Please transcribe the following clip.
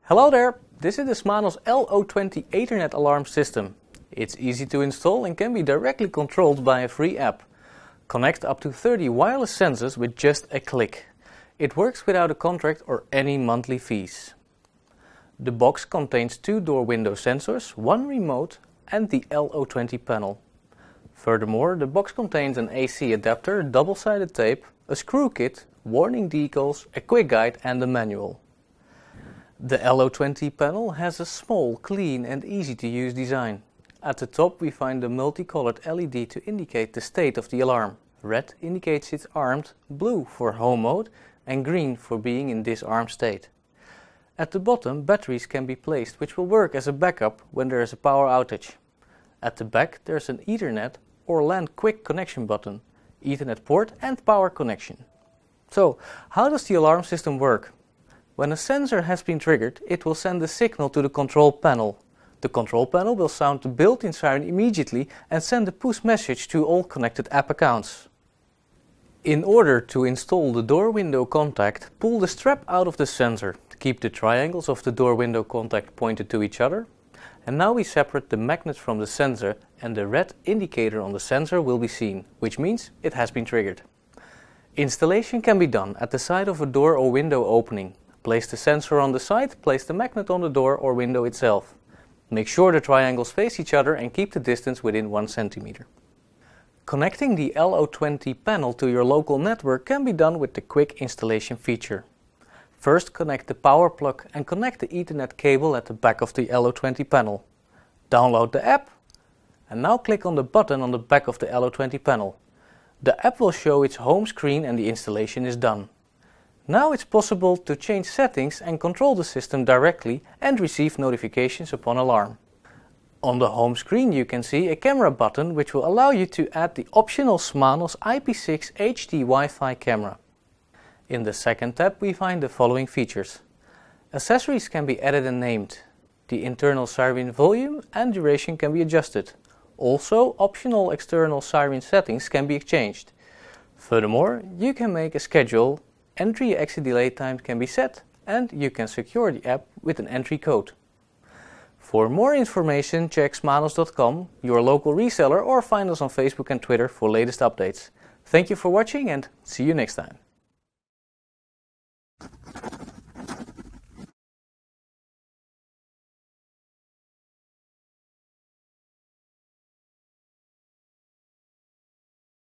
Hello there, this is the Smanos LO20 Ethernet alarm system. It's easy to install and can be directly controlled by a free app. Connect up to 30 wireless sensors with just a click. It works without a contract or any monthly fees. The box contains 2 door window sensors, 1 remote and the LO20 panel. Furthermore, the box contains an AC adapter, double-sided tape, a screw kit, warning decals, a quick guide and a manual. The LO20 panel has a small, clean and easy to use design. At the top we find the multicolored LED to indicate the state of the alarm. Red indicates it's armed, blue for home mode and green for being in disarmed state. At the bottom batteries can be placed which will work as a backup when there is a power outage. At the back there's an Ethernet or LAN quick connection button, Ethernet port and power connection. So, how does the alarm system work? When a sensor has been triggered, it will send a signal to the control panel. The control panel will sound the built-in siren immediately and send a push message to all connected app accounts. In order to install the door window contact, pull the strap out of the sensor. Keep the triangles of the door window contact pointed to each other. And now we separate the magnet from the sensor and the red indicator on the sensor will be seen, which means it has been triggered. Installation can be done at the side of a door or window opening. Place the sensor on the side, place the magnet on the door or window itself. Make sure the triangles face each other and keep the distance within 1 centimeter. Connecting the LO20 panel to your local network can be done with the quick installation feature. First connect the power plug and connect the Ethernet cable at the back of the LO20 panel. Download the app and now click on the button on the back of the LO20 panel. The app will show its home screen and the installation is done. Now it's possible to change settings and control the system directly and receive notifications upon alarm. On the home screen you can see a camera button which will allow you to add the optional Smanos IP6 HD Wi-Fi camera. In the second tab we find the following features. Accessories can be added and named. The internal siren volume and duration can be adjusted. Also, optional external siren settings can be changed. Furthermore, you can make a schedule. Entry-exit delay time can be set and you can secure the app with an entry code. For more information check smanos.com, your local reseller, or find us on Facebook and Twitter for latest updates. Thank you for watching and see you next time.